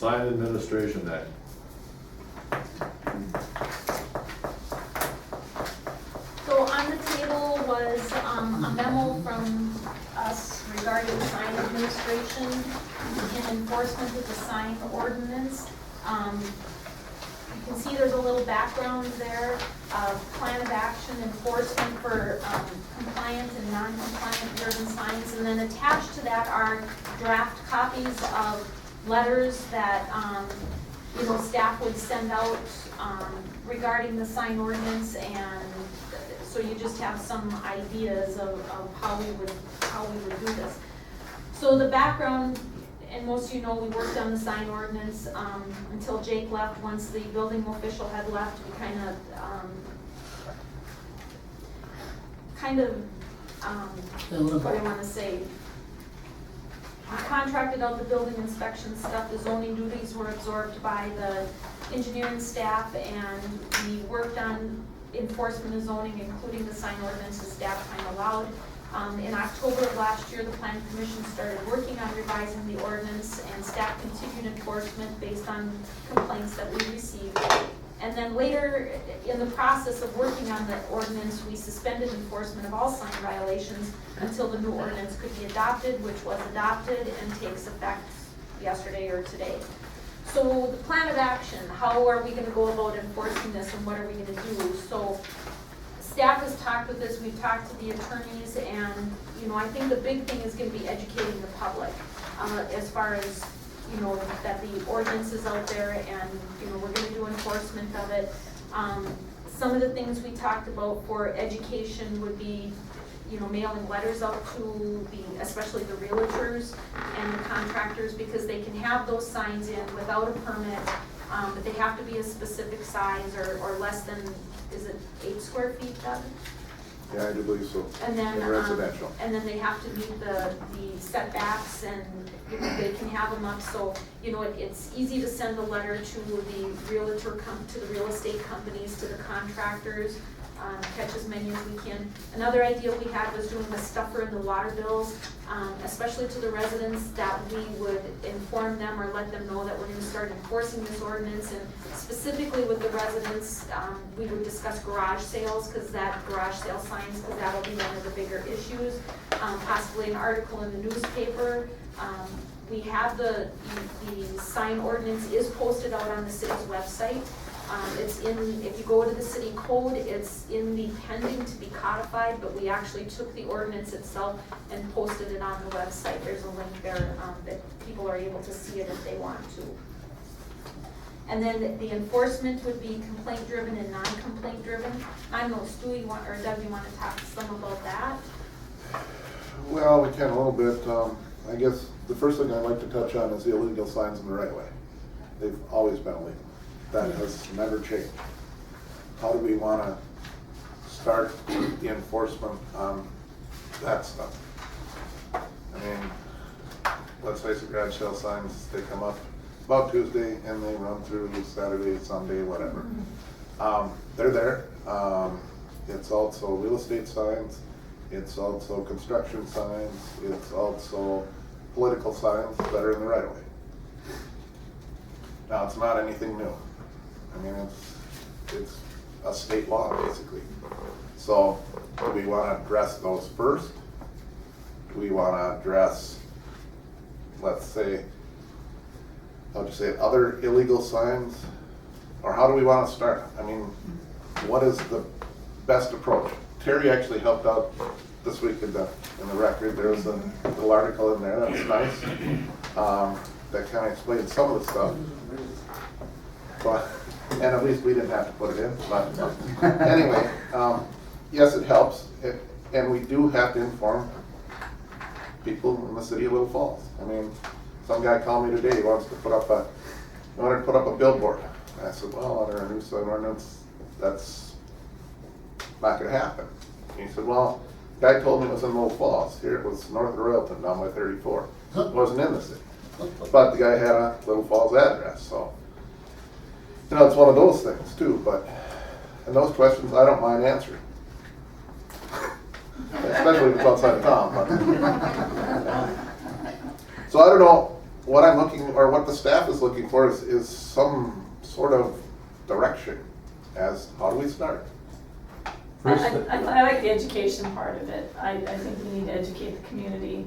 Sign Administration Act. So on the table was a memo from us regarding sign administration and enforcement of the sign ordinance. You can see there's a little background there of plan of action enforcement for compliant and non-compliant urban signs. And then attached to that are draft copies of letters that staff would send out regarding the sign ordinance, and so you just have some ideas of how we would do this. So the background, and most of you know, we worked on the sign ordinance until Jake left. Once the building official had left, we kind of what do I want to say? We contracted out the building inspection stuff. The zoning duties were absorbed by the engineering staff, and we worked on enforcement of zoning, including the sign ordinance as staff time allowed. In October of last year, the Planning Commission started working on revising the ordinance, and staff continued enforcement based on complaints that we received. And then later in the process of working on the ordinance, we suspended enforcement of all sign violations until the new ordinance could be adopted, which was adopted and takes effect yesterday or today. So the plan of action, how are we going to go about enforcing this, and what are we going to do? So staff has talked with this, we've talked to the attorneys, and I think the big thing is going to be educating the public as far as that the ordinance is out there, and we're going to do enforcement of it. Some of the things we talked about for education would be mailing letters out to especially the realtors and the contractors, because they can have those signs in without a permit, but they have to be a specific size or less than, is it 8 square feet, Doug? Yeah, I do believe so. And then, in residential. And then they have to meet the setbacks, and they can have them up. So it's easy to send a letter to the to the real estate companies, to the contractors, catch as many as we can. Another idea we had was doing a stuffer in the water bills, especially to the residents, that we would inform them or let them know that we're going to start enforcing this ordinance. And specifically with the residents, we would discuss garage sales, because that'll be one of the bigger issues. Possibly an article in the newspaper. We have the sign ordinance is posted out on the city's website. If you go to the city code, it's in the pending to be codified, but we actually took the ordinance itself and posted it on the website. There's a link there that people are able to see it if they want to. And then the enforcement would be complaint driven and non-complaint driven. I don't know, Stu, or Doug, you want to talk some about that? Well, we can a little bit. I guess the first thing I'd like to touch on is the illegal signs in the right of way. They've always been illegal. That has never changed. How do we want to start the enforcement on that stuff? I mean, let's face it, garage sale signs, they come up about Tuesday and they run through Saturday, Sunday, whatever. They're there. It's also real estate signs. It's also construction signs. It's also political signs that are in the right of way. Now, it's not anything new. I mean, it's a state law, basically. So, do we want to address those first? Do we want to address, let's say, other illegal signs? Or how do we want to start? I mean, what is the best approach? Terry actually helped out this week in the record. There was a little article in there that was nice. That kind of explained some of the stuff. But, and at least we didn't have to put it in. But anyway, yes, it helps. And we do have to inform people in the city of Little Falls. I mean, some guy called me today. He wanted to put up a billboard. And I said, well, under a new sign ordinance, that's not going to happen. And he said, well, the guy told me it was in Little Falls. Here it was north of Royalton, down by 34. It wasn't in the city. But the guy had a Little Falls address, so. It's one of those things too, and those questions I don't mind answering. Especially if it's outside of town. So I don't know, what I'm looking, or what the staff is looking for is some sort of direction as how do we start? I like the education part of it. I think we need to educate the community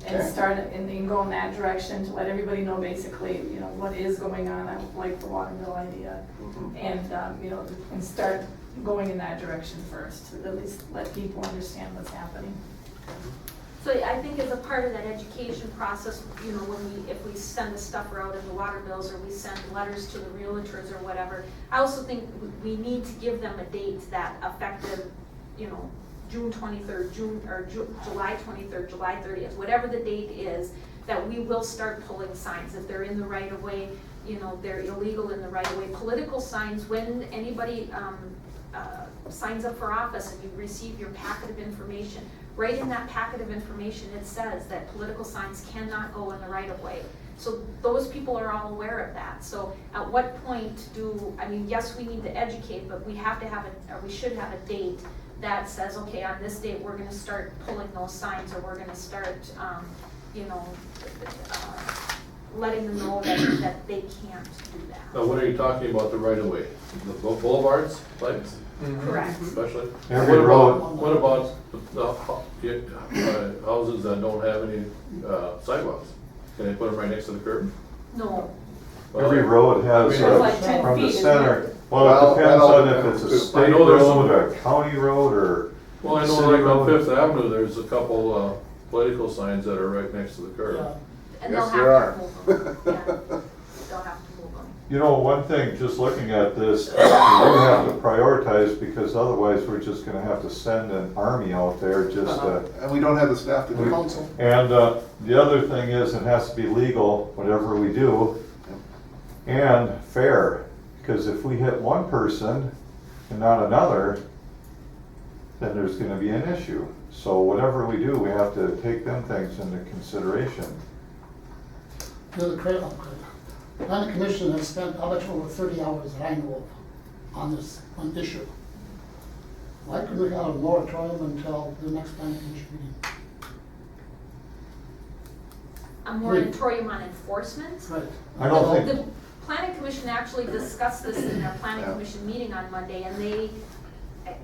and Okay. start it and then go in that direction to let everybody know basically, you know, what is going on. I like the water bill idea. Mhm. And, you know, and start going in that direction first, to at least let people understand what's happening. So I think as a part of that education process, you know, if we send the stuffer out in the water bills or we send letters to the realtors or whatever, I also think we need to give them a date that effective, you know, June 23rd, July 23rd, July 30th, whatever the date is, that we will start pulling signs. If they're in the right of way, you know, they're illegal in the right of way. Political signs, when anybody signs up for office and you receive your packet of information, right in that packet of information it says that political signs cannot go in the right of way. So those people are all aware of that. So at what point I mean, yes, we need to educate, but we have to have or we should have a date that says, okay, on this date, we're gonna start pulling those signs, or we're gonna start, you know, letting them know that they can't do that. Now, what are you talking about the right of way? The boulevards, like, Correct. especially? Every What about the houses that don't have any sidewalks? Can they put them right next to the curb? No, Well, Every road has, I mean, like 10 from the feet, isn't center, it? well, Well, it depends that all on if depends it's a too. I state know there's road, some- a county road, or Well, I know city like on road. Fifth Avenue, there's a couple political signs that are right next to the curb. and they'll Yes, there have are. to move them. Yeah, they'll have to move them. You know, one thing, just looking at this, we have to prioritize, because otherwise we're just gonna have to send an army out there just to. And we don't have the staff to do it. And the other thing is, it has to be legal, whatever we do, and fair. Because if we hit one person and not another, then there's gonna be an issue. So whatever we do, we have to take them things into consideration. The planning commission has spent, how much, over 30 hours that I know of on this issue. Why couldn't we have a moratorium until the next planning commission meeting? A moratorium on enforcement? Right. I don't think- The planning commission actually discussed this in their planning Yeah. commission meeting on Monday, and they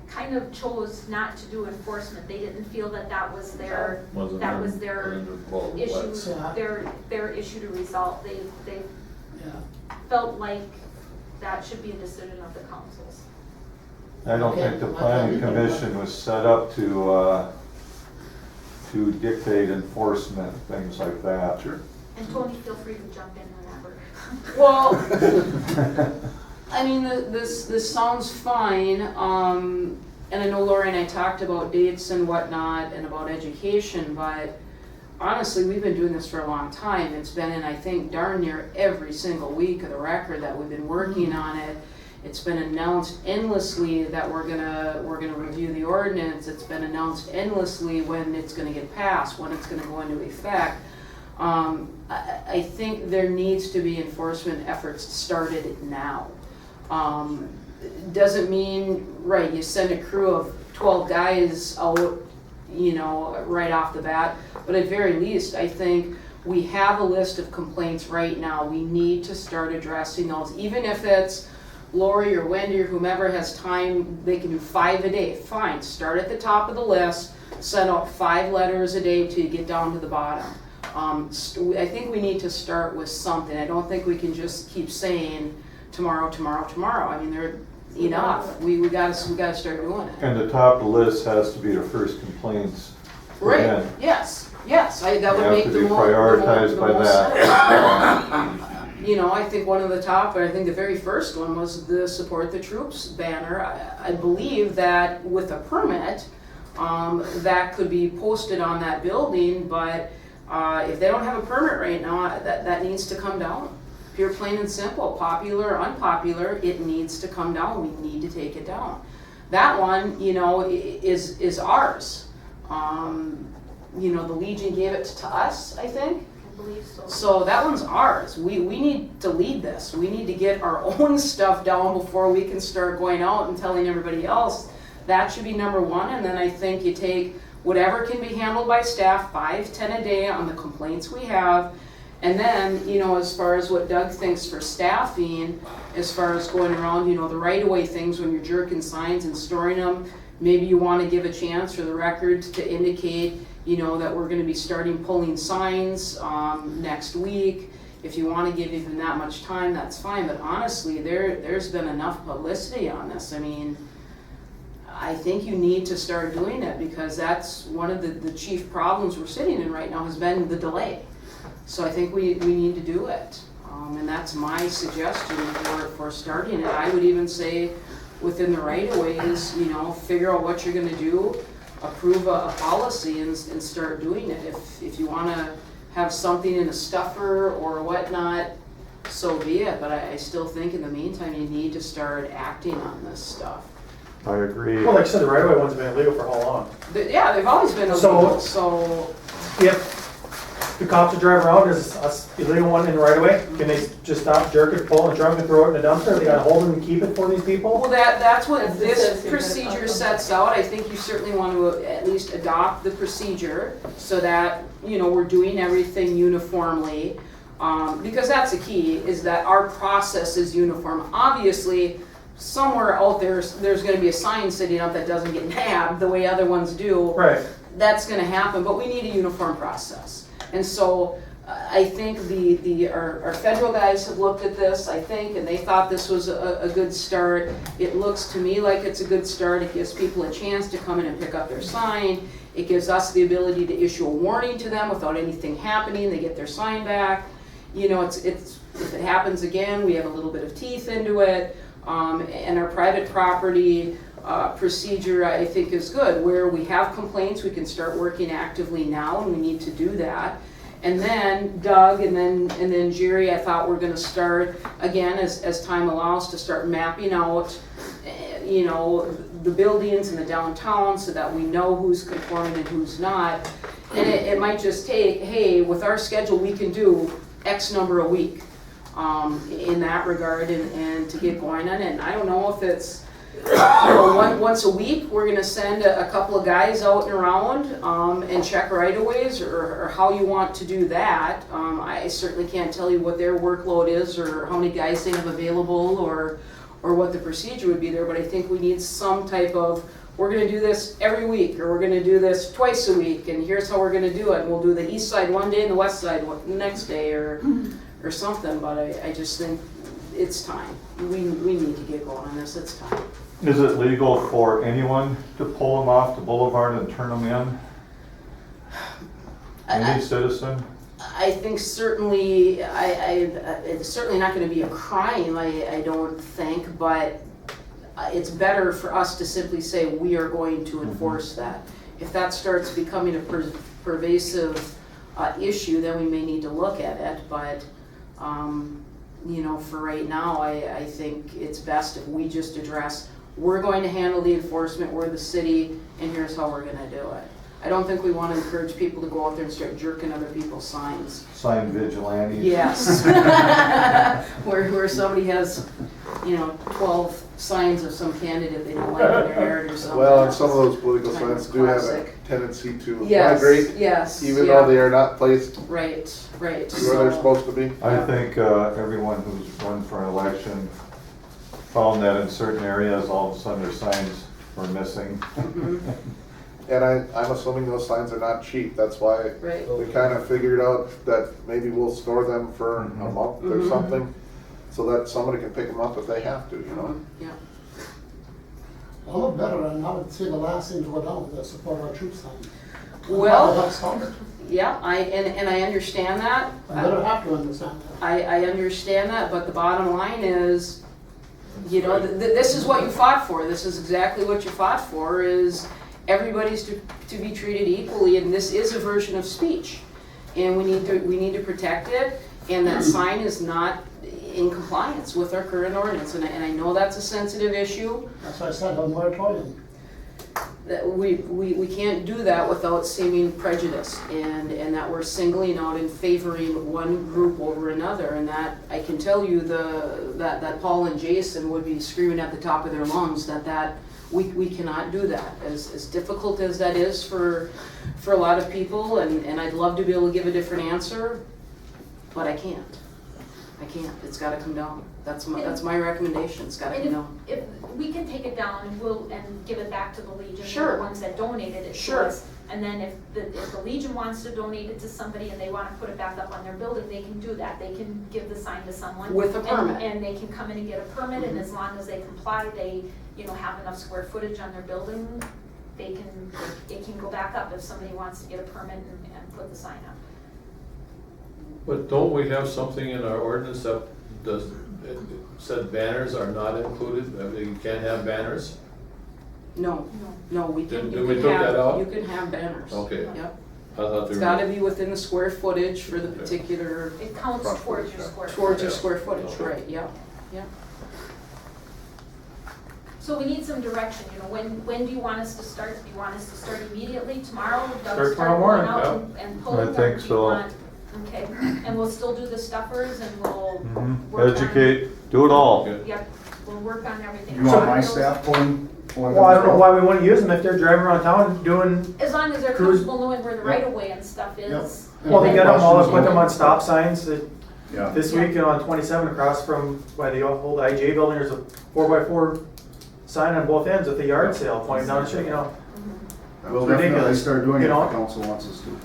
kind of chose not to do enforcement. They didn't feel that that was their, Wasn't that in- was their wasn't involved. issue, Yeah. their issue to resolve. They Yeah. felt like that should be a decision of the councils. I don't think the planning commission was set up to dictate enforcement, things like that. Sure. And Tony, feel free to jump in whenever. Well, I mean, this sounds fine, and I know Lori and I talked about dates and whatnot and about education, but honestly, we've been doing this for a long time. It's been in, I think, darn near every single week of the record that we've been working on it. It's been announced endlessly that we're gonna review the ordinance. It's been announced endlessly when it's gonna get passed, when it's gonna go into effect. I think there needs to be enforcement efforts started now. Doesn't mean, right, you send a crew of 12 guys out, you know, right off the bat, but at very least, I think we have a list of complaints right now. We need to start addressing those, even if it's Lori or Wendy or whomever has time, they can do 5 a day, fine, start at the top of the list, send out 5 letters a day till you get down to the bottom. I think we need to start with something. I don't think we can just keep saying tomorrow, tomorrow, tomorrow. I mean, they're enough. We gotta start doing it. And the top of the list has to be the first complaints. Right, Again, yes, that they would have make to the be most prioritized by that. You know, I think one of the top, but I think the very first one was the Support the Troops banner. I believe that with a permit, that could be posted on that building, but if they don't have a permit right now, that needs to come down. Pure, plain and simple, popular or unpopular, it needs to come down. We need to take it down. That one, you know, is ours. You know, the Legion gave it to us, I think. I believe so. So that one's ours. We need to lead this. We need to get our own stuff down before we can start going out and telling everybody else. That should be number one. And then I think you take whatever can be handled by staff, 5, 10 a day on the complaints we have, And then, you know, as far as what Doug thinks for staffing, as far as going around, you know, the right-of-way things when you're jerking signs and storing them, maybe you want to give a chance for the record to indicate, you know, that we're going to be starting pulling signs next week. If you want to give even that much time, that's fine. But honestly, there's been enough publicity on this. I mean, I think you need to start doing it because that's one of the chief problems we're sitting in right now has been the delay. So I think we need to do it. And that's my suggestion for starting it. I would even say within the right of ways, you know, figure out what you're going to do, approve a policy and start doing it. If you want to have something in a stuffer or whatnot, so be it. But I still think in the meantime you need to start acting on this stuff. I agree. Well, like I said, the right-of-way ones have been illegal for how long? Yeah, they've always been illegal, so If the cops are driving around, there's a illegal one in the right-of-way, can they just stop, jerk it, pull, and drunk and throw it in a dumpster? They gotta hold them and keep it for these people? well, that's what this procedure sets out. I think you certainly want to at least adopt the procedure so that, you know, we're doing everything uniformly. Because that's the key, is that our process is uniform. Obviously, somewhere out there's going to be a sign sitting up that doesn't get nabbed the way other ones do. Right. That's going to happen, but we need a uniform process. And so I think our federal guys have looked at this, I think, and they thought this was a good start. It looks to me like it's a good start. It gives people a chance to come in and pick up their sign. It gives us the ability to issue a warning to them without anything happening. They get their sign back. You know, it's if it happens again, we have a little bit of teeth into it. And our private property procedure, I think, is good. Where we have complaints, we can start working actively now, and we need to do that. And then Doug and then Jerry, I thought we're going to start again as time allows to start mapping out, you know, the buildings in the downtown so that we know who's conforming and who's not. And it might just take, hey, with our schedule, we can do X number a week. In that regard and to get going on it. And I don't know if it's once a week we're going to send a couple of guys out and around and check right-of-ways or how you want to do that. I certainly can't tell you what their workload is or how many guys they have available or what the procedure would be there, but I think we need some type of, we're going to do this every week or we're going to do this twice a week and here's how we're going to do it. And we'll do the east side one day and the west side the next day or something, but I just think it's time. We need to get going on this, it's time. Is it legal for anyone to pull them off the boulevard and turn them in? Any citizen? I think certainly, it's certainly not going to be a crime, I don't think, but it's better for us to simply say we are going to enforce that. If that starts becoming a pervasive issue, then we may need to look at it, but you know, for right now, I think it's best if we just address, we're going to handle the enforcement, we're the city, and here's how we're going to do it. I don't think we want to encourage people to go out there and start jerking other people's signs. Sign vigilantes? Yes. where somebody has, you know, 12 signs of some candidate they don't like in their yard or something. Well, and some of those political Kind of signs do have a classic. tendency to Yes, migrate, yes, even yeah. though they are not placed Right. where they're So- supposed to be. I think everyone who's run for an election found that in certain areas, all of a sudden their signs were missing. And I'm assuming those signs are not cheap, that's why Right. we kind of figured out that maybe we'll store them for a month or something, so that somebody can pick them up if they have to, you know? Yeah. I look better, and I would say the last thing to go down with the support our troops sign. Well- That's started. Yeah, and I understand that. I better have to understand that. I understand that, but the bottom line is, you know, this is what you fought for. This is exactly what you fought for, is everybody's to be treated equally, and this is a version of speech. And we need to protect it, and that sign is not in compliance with our current ordinance. And I know that's a sensitive issue. That's why I said a moratorium. That we can't do that without seeming prejudice and that we're singling out and favoring one group over another, and that I can tell you that Paul and Jason would be screaming at the top of their lungs that we cannot do that, as difficult as that is for a lot of people, and I'd love to be able to give a different answer. but I can't. It's gotta come down. That's my recommendation, it's gotta come And down. if we can take it down and give it back to the Legion, Sure. the ones that donated it to Sure. us. And then if the Legion wants to donate it to somebody and they wanna put it back up on their building, they can do that. They can give the sign to someone. With a permit. And they can come in and get a permit, and as long as they comply, they, have enough square footage on their building, it can go back up if somebody wants to get a permit and put the sign up. But don't we have something in our ordinance that said banners are not included? I mean, you can't have banners? No, we can, Did we take that out? you can have banners. Okay. Yep, I thought it's they gotta were, be within the square footage for the particular, It counts Front towards footage, your yeah. square. towards your Yeah. square footage, Okay. right, yep. So we need some direction, when do you want us to start? Do you want us to start immediately, tomorrow? Doug Start tomorrow morning, going out yeah. and pulling I them? think Do you so. want- Okay, and we'll still do the stuffers and we'll work on. Educate, do it all. okay. Yep, we'll work on everything. You want my staff pulling? Well, I don't know why we wouldn't use them if they're driving around town doing, As long as they're Cruise- comfortable knowing where the right of way and stuff is. well, they got them all, Questions? put them on stop signs. Yeah. This week, on 27 across from, by the old IGA building, there's a 4x4 sign on both ends with the yard sale pointing down the street, We'll definitely ridiculous. start doing it You if know? the council wants us to.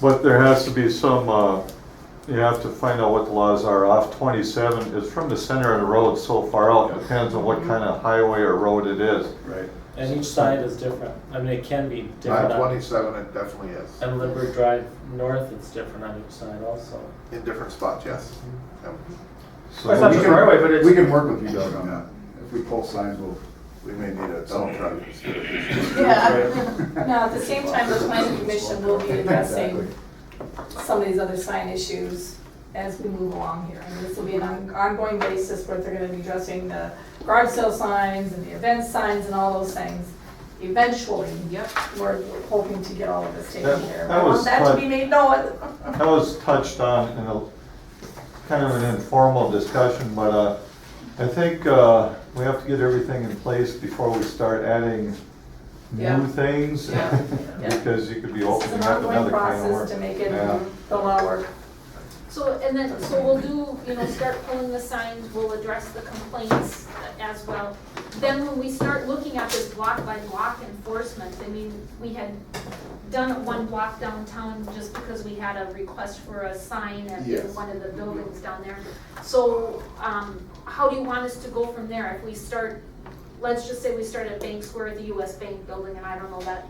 But there has to be some, you have to find out what the laws are. Off 27 is from the center of the road so far out, depends on what kind of highway or road it is. Right. And each side is different. I mean, it can be different. On on- 27, it definitely is. And Lindbergh Drive North, it's different on each side also. In different spots, yes. Yep. So It's not We just can- right away, but it's. We can work with you, Doug, on that. If we pull signs, we'll. We may need a dump truck. Yeah, now, at the same time, the planning commission will be addressing some of these other sign issues as we move along here. And this will be an ongoing basis where they're gonna be addressing the garage sale signs and the event signs and all those things. Eventually, Yep. we're hoping to get all of this taken That- care of. that I was want that to fun. be made known. That was touched on in a kind of an informal discussion, but I think we have to get everything in place before we start adding Yeah. new things. Yeah. Because you could be This is opening an up ongoing another kind of work. process to make it Yeah. the law work. So we'll do, start pulling the signs, we'll address the complaints as well. Then when we start looking at this block by block enforcement, we had done it one block downtown just because we had a request for a sign at Yes. one of the buildings down there. So, how do you want us to go from there? If we start, let's just say we start at Bank Square at the US Bank building, and I don't know that,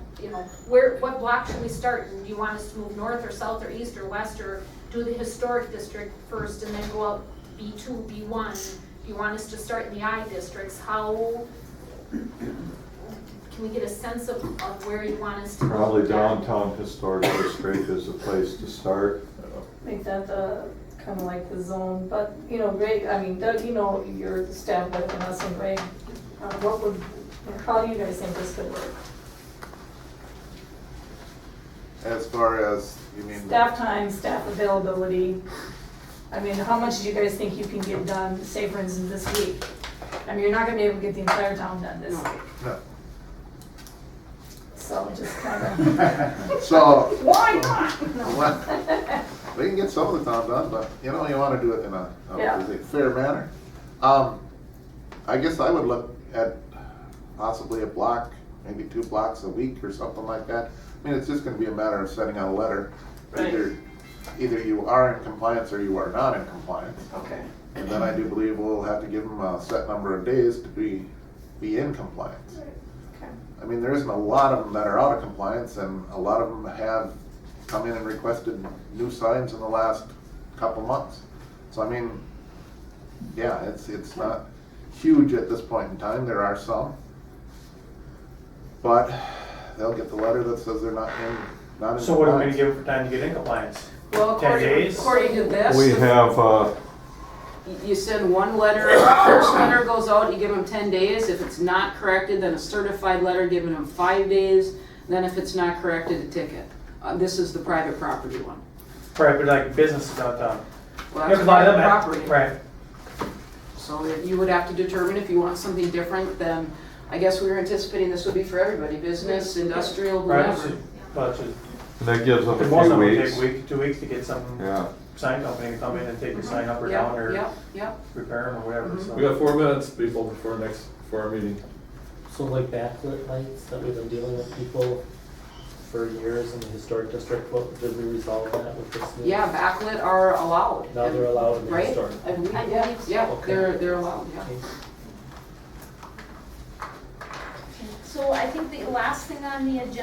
what block should we start? And do you want us to move north or south or east or west, or do the historic district first and then go up B2, B1? Do you want us to start in the I districts? How, can we get a sense of where you want us to go? Probably with that? downtown historic district is the place to start. Make that kind of like the zone, but, Greg, Doug, you're the staff better than us, and Greg, how do you guys think this could work? As far as, you mean? Staff time, staff availability, how much do you guys think you can get done, say for instance this week? You're not gonna be able to get the entire town done this week, No. so just kind of, So, why not? No. we can get some of the town done, but you wanna do it in a Yeah. is it fair manner. I guess I would look at possibly a block, maybe 2 blocks a week or something like that. It's just gonna be a matter of sending out a letter. Right. Either you are in compliance or you are not in compliance. Okay. And then I do believe we'll have to give them a set number of days to be in compliance. Okay. There isn't a lot of them that are out of compliance, and a lot of them have come in and requested new signs in the last couple months. So yeah, it's not huge at this point in time. There are some, but they'll get the letter that says they're not in So what are we gonna compliance. give for time to get in compliance? Well, 10 days? according to this. We have, You send one letter, first letter goes out, you give them 10 days. If it's not corrected, then a certified letter giving them 5 days. Then if it's not corrected, a ticket. This is the private property one. Right, but like businesses downtown. Well, Yeah, that's 'cause a lot of private them have- property. Right. So you would have to determine if you want something different, then I guess we were anticipating this would be for everybody, business, industrial, Right, whatever. but just And that gives them Because most a of them few will take a weeks. week, 2 weeks to get some Yeah, sign company to come in and take your sign up or down or Yep. repair them or whatever, so. We got 4 minutes, people, before our meeting. So like backlit lights that we've been dealing with people for years in the historic district, what, did we resolve that with this? new- Yeah, backlit are allowed. Now they're allowed in the Right? historic. I believe, I yeah, believe so. yeah, Okay. they're allowed, yeah. So I think the last thing on the agenda